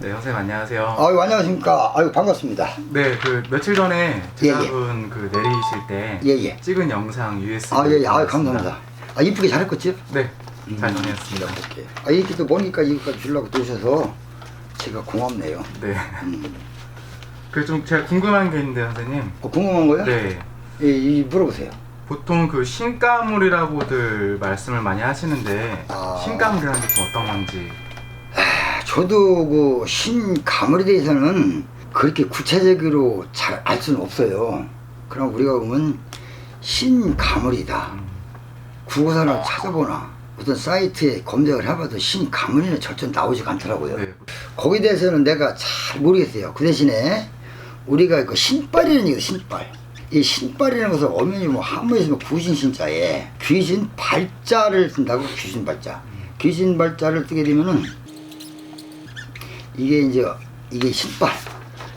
네, 선생님 안녕하세요. 아유, 안녕하십니까. 아유, 반갑습니다. 네, 며칠 전에 제자분 내리실 때 찍은 영상 USB. 아, 예. 아유, 감사합니다. 아, 이쁘게 잘했겠지? 네, 잘 정리했습니다. 아, 이렇게 또 보니까 이거까지 주려고 도셔서 제가 고맙네요. 네. 좀 제가 궁금한 게 있는데 선생님. 궁금한 거요? 네. 물어보세요. 보통 신가물이라고들 말씀을 많이 하시는데 신가물이라는 게 좀 어떤 건지. 저도 신가물에 대해서는 그렇게 구체적으로 잘 알 수는 없어요. 그럼 우리가 보면 신가물이다. 국어사를 찾아보나 어떤 사이트에 검색을 해봐도 신가물이는 절대 나오지가 않더라고요. 네. 거기에 대해서는 내가 잘 모르겠어요. 그 대신에 우리가 그 신발이라는 얘기, 신발. 이 신발이라는 것은 엄연히 한문에서 구신신자에 귀신 발자를 쓴다고. 귀신 발자. 귀신 발자를 쓰게 되면은 이게 신발.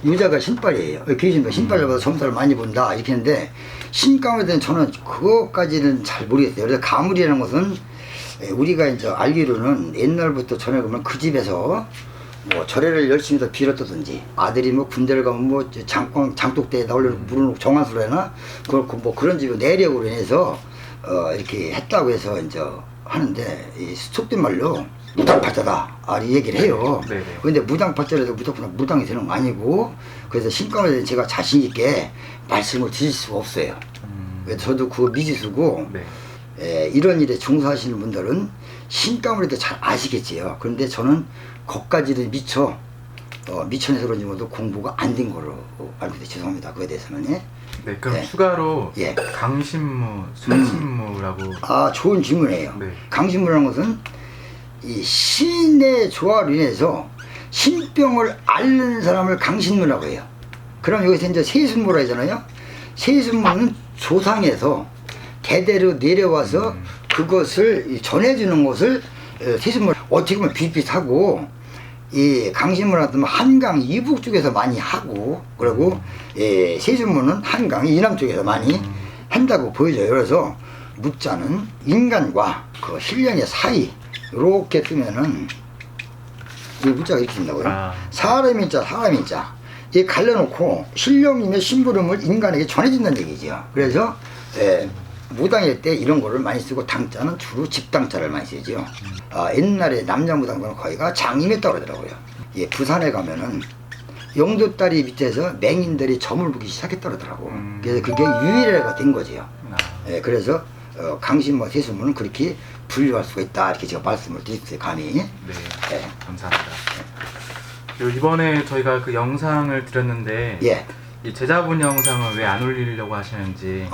유자가 신발이에요. 귀신발, 신발보다 점수를 많이 본다. 이렇게 했는데, 신가물에 대해서 저는 그것까지는 잘 모르겠어요. 그래서 가물이라는 것은 우리가 이제 알기로는 옛날부터 전에 보면 그 집에서 절에를 열심히 더 빌었다든지, 아들이 군대를 가면 장독대에다 물어놓고 정한수로 해나, 그렇고 그런 집에 내력으로 인해서 이렇게 했다고 해서 이제 하는데, 속된 말로 무당팔자다 이 얘기를 해요. 그런데 무당팔자라도 무조건 무당이 되는 거 아니고, 그래서 신가물에 대해서 제가 자신 있게 말씀을 드릴 수가 없어요. 저도 그거 미지수고, 이런 일에 종사하시는 분들은 신가물에 대해 잘 아시겠지요. 그런데 저는 거기까지도 미천에서 그런지 모두 공부가 안 된 거로 알고 있어요. 죄송합니다. 그거에 대해서는. 네, 그럼 추가로 강신무, 순신무라고. 좋은 질문이에요. 강신무라는 것은 이 신의 조화로 인해서 신병을 앓는 사람을 강신무라고 해요. 그럼 여기서 이제 세순무라 하잖아요. 세순무는 조상에서 대대로 내려와서 그것을 전해주는 것을 세순무, 어떻게 보면 비슷비슷하고, 이 강신무는 한강 이북 쪽에서 많이 하고, 그리고 세순무는 한강 이남 쪽에서 많이 한다고 보여져요. 그래서 무자는 인간과 그 신령의 사이, 이렇게 쓰면은 이 무자가 이렇게 된다고요. 사람의 자, 사람의 자. 이 갈라놓고 신령님의 심부름을 인간에게 전해준다는 얘기죠. 그래서 무당일 때 이런 거를 많이 쓰고, 당자는 주로 집당자를 많이 쓰죠. 옛날에 남자 무당들은 거기가 장임했다고 그러더라고요. 부산에 가면은 영도다리 밑에서 맹인들이 점을 보기 시작했다고 그러더라고. 그래서 그게 유일해가 된 거지요. 그래서 강신무와 세순무는 그렇게 분류할 수가 있다, 이렇게 제가 말씀을 드렸어요, 감히. 네, 감사합니다. 그리고 이번에 저희가 그 영상을 드렸는데 이 제자분 영상은 왜 안 올리려고 하시는지.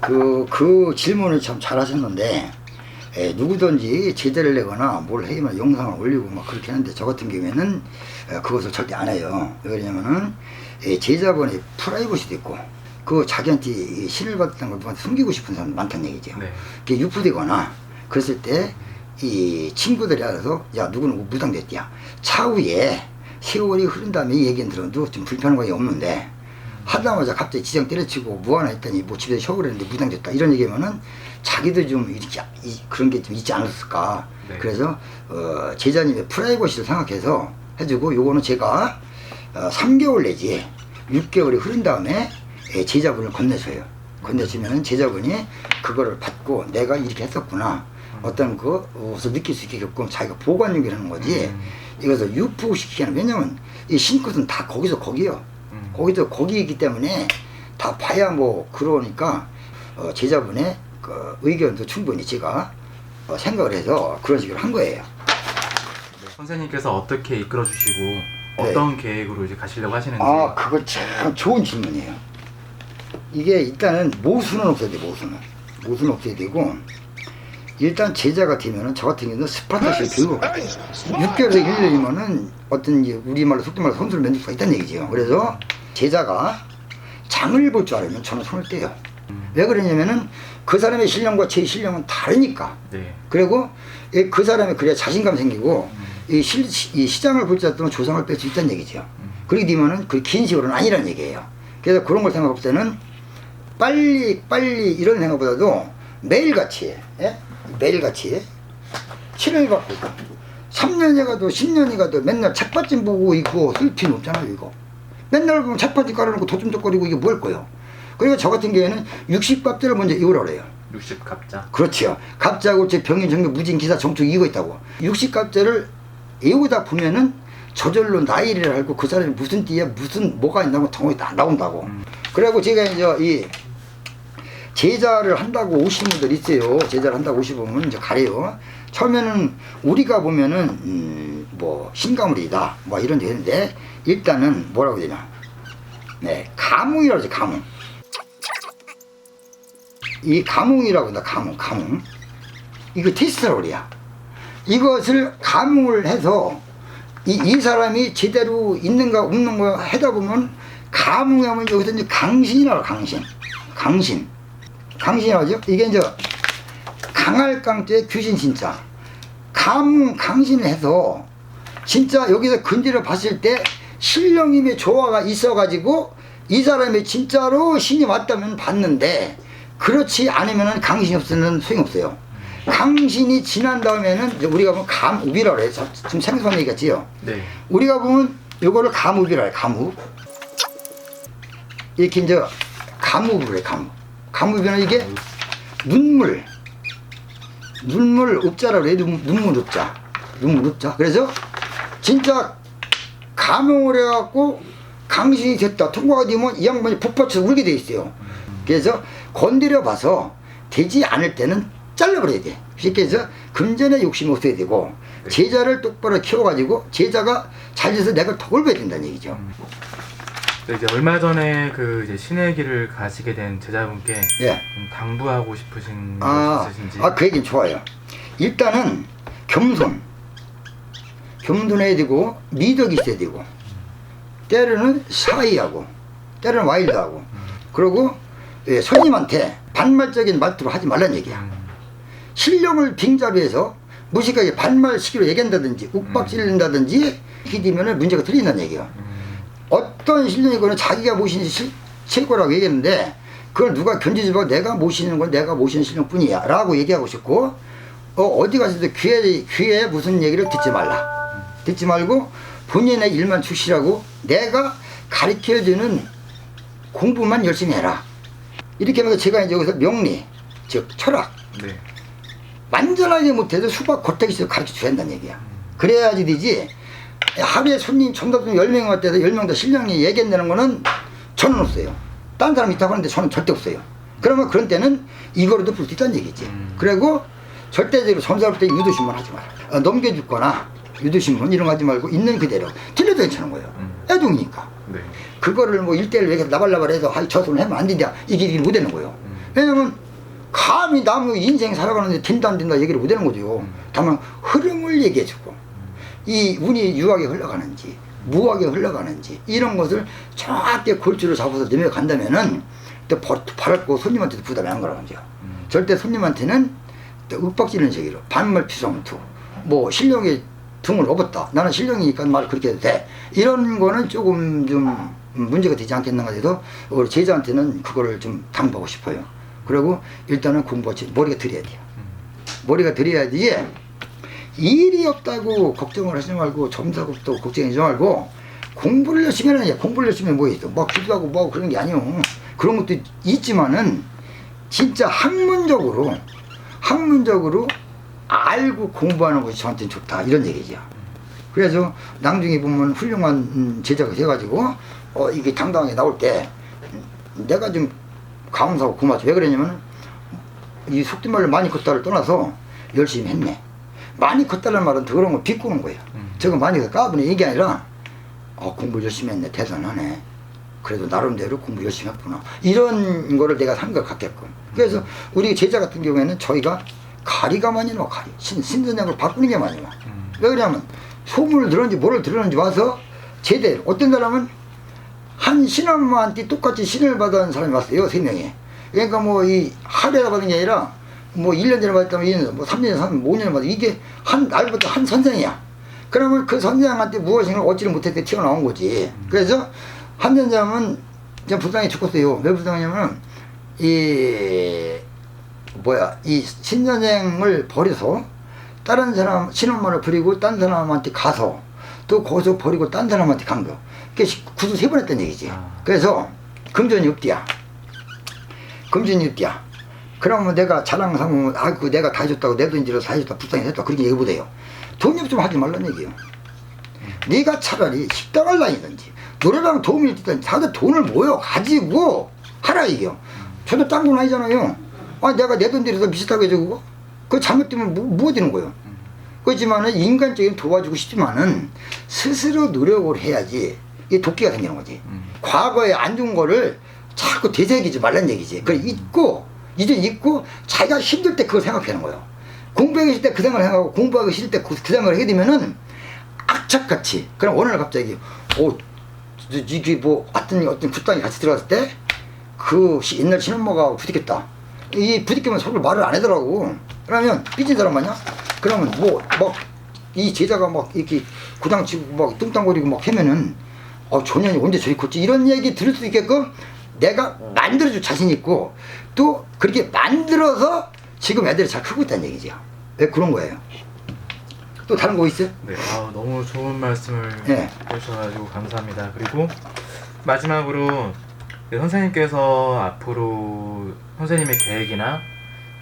그 질문을 참 잘하셨는데, 누구든지 제대를 내거나 뭘 해야만 영상을 올리고 그렇게 하는데, 저 같은 경우에는 그것을 절대 안 해요. 왜냐면은 제자분의 프라이버시도 있고, 그 자기한테 신을 받았다는 걸 누구한테 숨기고 싶은 사람 많다는 얘기죠. 그게 유포되거나 그랬을 때 이 친구들이 알아서, 야, 누구는 무당됐디야. 차후에 세월이 흐른 다음에 이 얘기는 들어도 좀 불편한 거 없는데, 하다마자 갑자기 지정 때려치고 뭐 하나 했더니 집에서 쇼를 했는데 무당됐다, 이런 얘기하면은 자기도 좀 그런 게 좀 있지 않았을까. 그래서 제자님의 프라이버시를 생각해서 해주고, 요거는 제가 3개월 내지 6개월이 흐른 다음에 제자분을 건네줘요. 건네주면은 제자분이 그거를 받고, 내가 이렇게 했었구나, 어떤 그것을 느낄 수 있게끔 자기가 보관용기를 하는 거지, 이것을 유포시키게 하는. 왜냐면 이 신것은 다 거기서 거기요. 거기서 거기이기 때문에 다 봐야 그러니까 제자분의 그 의견도 충분히 제가 생각을 해서 그런 식으로 한 거예요. 선생님께서 어떻게 이끌어 주시고 어떤 계획으로 이제 가시려고 하시는지. 그거 참 좋은 질문이에요. 이게 일단은 모순은 없어야 돼. 모순은 없어야 되고, 일단 제자가 되면은 저 같은 경우는 스파르타식 교육 6개월에서 1년이면은 어떤 우리말로 속된 말로 선수를 만들 수가 있다는 얘기죠. 그래서 제자가 장을 볼 줄 알면 저는 손을 떼요. 왜 그러냐면은 그 사람의 신령과 제 신령은 다르니까. 그리고 그 사람이 그래야 자신감 생기고, 이 시장을 볼 줄 알면 조상을 뺄 수 있다는 얘기죠. 그렇게 되면은 그 긴 시간은 아니라는 얘기예요. 그래서 그런 걸 생각할 때는 빨리 이런 생각보다도 매일같이 7일 받고 3년이 가도 10년이 가도 맨날 책받침 보고 있고 쓸 필요 없잖아요 이거. 맨날 보면 책받침 깔아놓고 도좀적거리고 이게 뭘 거예요. 그러니까 저 같은 경우에는 60갑자를 먼저 이으라 그래요. 60갑자? 그렇지요. 갑자고 제 병인 정교 무진 기사 정축 이거 있다고. 60갑자를 외우다 보면은 저절로 나이를 알고 그 사람이 무슨 띠에 무슨 뭐가 있다고 덩어리 다 나온다고. 그래갖고 제가 이제 이 제자를 한다고 오시는 분들 있어요. 제자를 한다고 오시면 이제 가래요. 처음에는 우리가 보면은 뭐 신가물이다 뭐 이런 데 있는데 일단은 뭐라고 해야 되냐. 네, 가뭉이라고 하죠. 가뭉. 이 가뭉이라고 한다. 가뭉. 이거 테스트라고 그래요. 이것을 가뭉을 해서 이 사람이 제대로 있는가 없는가 하다 보면 가뭉하면 여기서 이제 강신이라고 강신이라고 하죠. 이게 이제 강할 강자의 귀신 진짜 가뭉 강신을 해서 진짜 여기서 근지를 봤을 때 신령님의 조화가 있어가지고 이 사람이 진짜로 신이 왔다면 봤는데 그렇지 않으면 강신이 없으면 소용없어요. 강신이 지난 다음에는 우리가 보면 감우비라고 해요. 지금 생소한 얘기 같지요? 네. 우리가 보면 요거를 감우비라고 해요. 감우. 이렇게 이제 감우비를 해요. 감우비는 이게 눈물 읍자라고 해요. 눈물 읍자. 그래서 진짜 감흥을 해갖고 강신이 됐다. 통과가 되면 이 양반이 북받쳐서 울게 돼 있어요. 그래서 건드려 봐서 되지 않을 때는 잘라버려야 돼. 쉽게 해서 금전에 욕심이 없어야 되고 제자를 똑바로 키워가지고 제자가 잘 돼서 내가 덕을 봐야 된다는 얘기죠. 이제 얼마 전에 그 이제 신의 길을 가시게 된 제자분께 예. 좀 당부하고 싶으신 것 있으신지. 그 얘기는 좋아요. 일단은 겸손해야 되고 미덕이 있어야 되고 때로는 사이하고 때로는 와일드하고 그리고 손님한테 반말적인 말투로 하지 말란 얘기야. 신령을 빙자로 해서 무식하게 반말식으로 얘기한다든지 욱박질린다든지 히디면은 문제가 틀린다는 얘기야. 어떤 신령이거나 자기가 모시는 최고라고 얘기했는데 그걸 누가 견디지 말고 내가 모시는 건 내가 모시는 신령뿐이야 라고 얘기하고 싶고 어디 가서도 귀에 무슨 얘기를 듣지 말고 본인의 일만 추시라고 내가 가르쳐주는 공부만 열심히 해라. 이렇게 하면서 제가 이제 여기서 명리 즉 철학 완전하게 못해도 수박 겉핥기식으로 가르쳐줘야 한다는 얘기야. 그래야지 되지. 하루에 손님 전답손 10명 왔대서 10명 다 신령이 얘기한다는 거는 저는 없어요. 딴 사람 있다고 하는데 저는 절대 없어요. 그러면 그런 때는 이거로도 풀 수 있다는 얘기지. 그리고 절대적으로 전사할 때 유도신문 하지 마라. 넘겨주거나 유도신문 이런 거 하지 말고 있는 그대로 틀려도 괜찮은 거예요. 애동이니까. 네. 그거를 뭐 1대1 왜 나발나발해서 저 손을 하면 안 된다 이게 못 되는 거예요. 왜냐면 감히 나무 인생 살아가는데 된다 안 된다 얘기를 못 하는 거죠. 다만 흐름을 얘기해주고 이 운이 유하게 흘러가는지 무하게 흘러가는지 이런 것을 정확하게 골주로 잡아서 넘어간다면은 또 바랄 손님한테도 부담이 안 가라는 거죠. 절대 손님한테는 윽박지는 얘기로 반말 피성투 뭐 신령의 등을 업었다 나는 신령이니까 말을 그렇게 해도 돼 이런 거는 조금 좀 문제가 되지 않겠는가 해도 우리 제자한테는 그거를 좀 당부하고 싶어요. 그리고 일단은 공부하지 머리가 들여야 돼요. 머리가 들여야지 일이 없다고 걱정을 하지 말고 점사가 없다고 걱정하지 말고 공부를 열심히 하는 거야. 공부를 열심히 뭐 있어 뭐 기도하고 뭐 그런 게 아니요. 그런 것도 있지만은 진짜 학문적으로 알고 공부하는 것이 저한테는 좋다 이런 얘기죠. 그래서 나중에 보면 훌륭한 제자가 돼가지고 이게 당당하게 나올 때 내가 좀 감사하고 고맙죠. 왜 그러냐면 이 속된 말로 많이 컸다를 떠나서 열심히 했네. 많이 컸다는 말은 더러운 걸 비꼬는 거예요. 저거 많이 까부는 얘기 아니라 공부 열심히 했네 대단하네. 그래도 나름대로 공부 열심히 했구나. 이런 거를 내가 생각하게끔. 그래서 우리 제자 같은 경우에는 저희가 가리가 많이 나와. 가리. 신선장을 바꾸는 게 많이 나와. 왜 그러냐면 소문을 들었는지 뭐를 들었는지 와서 제대로 어떤 사람은 한 신함한테 똑같이 신을 받은 사람이 왔어요. 3명이. 그러니까 뭐 이 하루에 받은 게 아니라 뭐 1년 전에 받았다면 2년, 뭐 3년, 5년에 받았다. 이게 날부터 한 선생이야. 그러면 그 선생한테 무엇인가 얻지를 못했을 때 튀어나온 거지. 그래서 한 선생은 제가 불쌍히 죽었어요. 왜 불쌍하냐면 이 신선생을 버려서 다른 사람 신혼말을 버리고 딴 사람한테 가서 또 거기서 버리고 딴 사람한테 간 거. 그게 구두 3번 했던 얘기지. 그래서 금전이 없디야. 금전이 없디야. 그러면 내가 자랑 삼으면 그 내가 다 해줬다고 내 돈으로 다 해줬다 불쌍히 했다 그렇게 얘기 못해요. 돈이 없으면 하지 말란 얘기예요. 네가 차라리 식당을 다니든지 노래방 도움을 주든지 다들 돈을 모여 가지고 하라 이게요. 저도 딴 건 아니잖아요. 아 내가 내 돈 들여서 비슷하게 해주고 그거 잘못되면 뭐 되는 거예요. 그렇지만은 인간적인 도와주고 싶지만은 스스로 노력을 해야지 이게 도끼가 생기는 거지. 과거에 안 준 거를 자꾸 되새기지 말란 얘기지. 그걸 잊고 이제 잊고 자기가 힘들 때 그걸 생각하는 거예요. 공부하기 싫을 때 그 생각을 생각하고 공부하기 싫을 때 그 생각을 하게 되면은 악착같이. 그럼 어느 날 갑자기 이게 뭐 어떤 굿당이 같이 들어갔을 때 그 옛날 신혼모가 부딪혔다. 이 부딪히면 서로 말을 안 하더라고. 그러면 삐진 사람 마냐? 그러면 뭐 막 이 제자가 막 이렇게 구당치고 막 뚱땅거리고 막 하면은 조년이 언제 저리 컸지? 이런 얘기 들을 수 있게끔 내가 만들어줄 자신 있고 또 그렇게 만들어서 지금 애들이 잘 크고 있다는 얘기죠. 왜 그런 거예요? 또 다른 거 있어요? 네, 너무 좋은 말씀을 해주셔가지고 감사합니다. 그리고 마지막으로 선생님께서 앞으로 선생님의 계획이나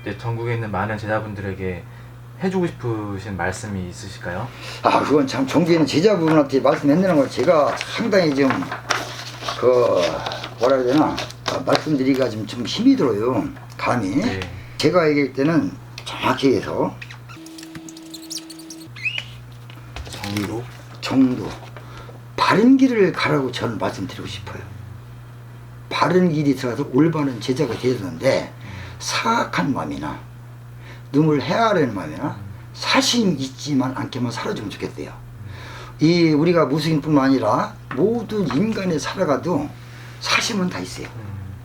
이제 전국에 있는 많은 제자분들에게 해주고 싶으신 말씀이 있으실까요? 그건 참 전국에 있는 제자분한테 말씀했다는 걸 제가 상당히 좀 뭐라 해야 되나 말씀드리기가 좀 힘이 들어요. 감히. 네. 제가 얘기할 때는 정확히 해서 정도 바른 길을 가라고 저는 말씀드리고 싶어요. 바른 길이 들어가서 올바른 제자가 되었는데 사악한 마음이나 눈을 헤아리는 마음이나 사심 있지만 않게만 살아주면 좋겠대요. 이 우리가 무슬림뿐만 아니라 모든 인간이 살아가도 사심은 다 있어요.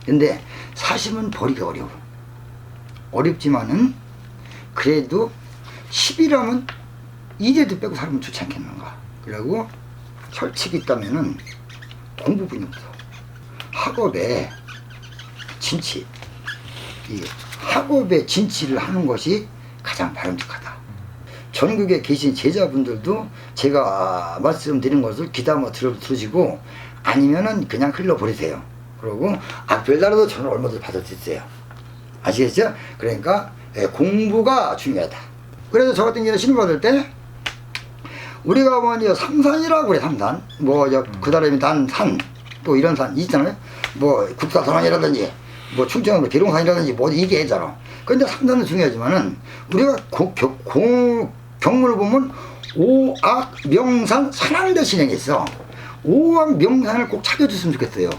근데 사심은 버리기가 어려워. 어렵지만은 그래도 10이라면 이래도 빼고 살면 좋지 않겠는가. 그리고 솔직히 있다면은 공부뿐이 없어. 학업에 진치, 이 학업에 진치를 하는 것이 가장 바람직하다. 전국에 계신 제자분들도 제가 말씀드린 것을 귀담아 들으시고 아니면은 그냥 흘려버리세요. 그리고 별다르도 저는 얼마든지 받을 수 있어요. 아시겠죠? 그러니까 공부가 중요하다. 그래서 저 같은 경우는 신문 받을 때 우리가 뭐니 삼산이라고 그래. 삼산 그 다음에 단산 또 이런 산 있잖아요. 뭐 국사선언이라든지 뭐 충청도 계룡산이라든지 뭐 이게 있잖아. 근데 삼산은 중요하지만은 우리가 경문을 보면 오악 명산 산왕대 신행이 있어. 오악 명산을 꼭 찾아줬으면 좋겠어요.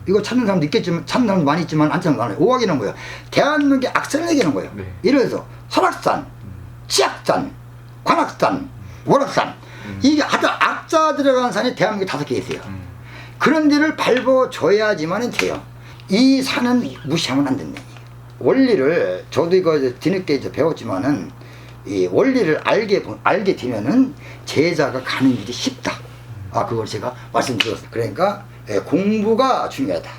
이거 찾는 사람도 있겠지만 찾는 사람도 많이 있지만 안 찾는 사람이 오악이라는 거예요. 대한민국의 악산을 얘기하는 거예요. 네. 예를 들어서 설악산, 치악산, 관악산, 월악산 이게 하여튼 악자 들어간 산이 대한민국에 5개 있어요. 그런 데를 밟아줘야지만 돼요. 이 산은 무시하면 안 된다. 원리를 저도 이거 뒤늦게 이제 배웠지만은 이 원리를 알게 되면은 제자가 가는 길이 쉽다. 그걸 제가 말씀드렸어요. 그러니까 공부가 중요하다.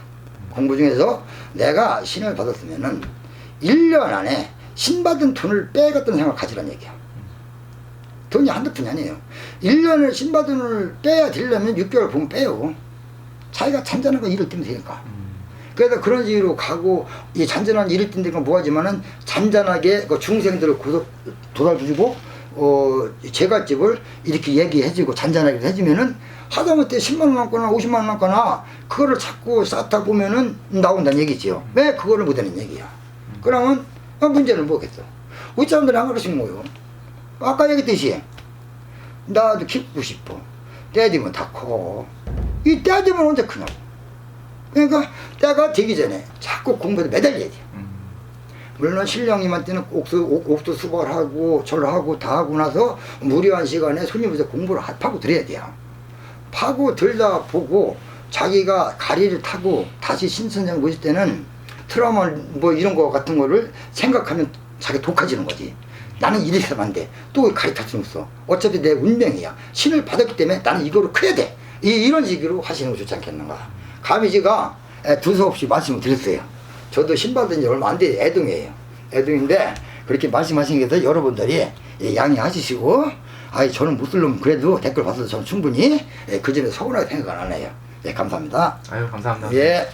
공부 중에서 내가 신을 받았으면은 1년 안에 신 받은 돈을 빼갔다는 생각을 가지라는 얘기야. 돈이 한두 푼이 아니에요. 1년을 신 받은 돈을 빼야 되려면 6개월 보면 빼요. 자기가 잔잔한 거 일을 뛰면 되니까. 그래서 그런 식으로 가고 이 잔잔한 일을 뛴다니까 뭐하지만은 잔잔하게 그 중생들을 도와주고 제갓집을 이렇게 얘기해주고 잔잔하게 해주면은 하다못해 10만원 남거나 50만원 남거나 그거를 자꾸 쌓다 보면은 나온다는 얘기지요. 왜 그거를 못하는 얘기야. 그러면 문제는 뭐겠어. 우리 사람들이 한 그릇씩 모여. 아까 얘기했듯이 나도 키우고 싶어. 때 되면 다 커. 이 때 되면 언제 크냐고. 그러니까 때가 되기 전에 자꾸 공부에 매달려야 돼. 물론 신령님한테는 옥수 수박을 하고 절을 하고 다 하고 나서 무료한 시간에 손님한테 공부를 파고 들어야 돼요. 파고 들다 보고 자기가 가리를 타고 다시 신선생 모실 때는 트라우마 뭐 이런 거 같은 거를 생각하면 자기 독해지는 거지. 나는 이렇게 하면 안 돼. 또 가리 탈 수는 없어. 어차피 내 운명이야. 신을 받았기 때문에 나는 이거를 커야 돼. 이런 식으로 하시는 거 좋지 않겠는가. 감히 제가 두서없이 말씀을 드렸어요. 저도 신 받은 지 얼마 안 돼. 애동이에요. 애동인데 그렇게 말씀하신 게 여러분들이 양해하시고 저는 무슬림 그래도 댓글 받아서 저는 충분히 그 점에 서운하게 생각 안 해요. 감사합니다. 아유, 감사합니다. 예.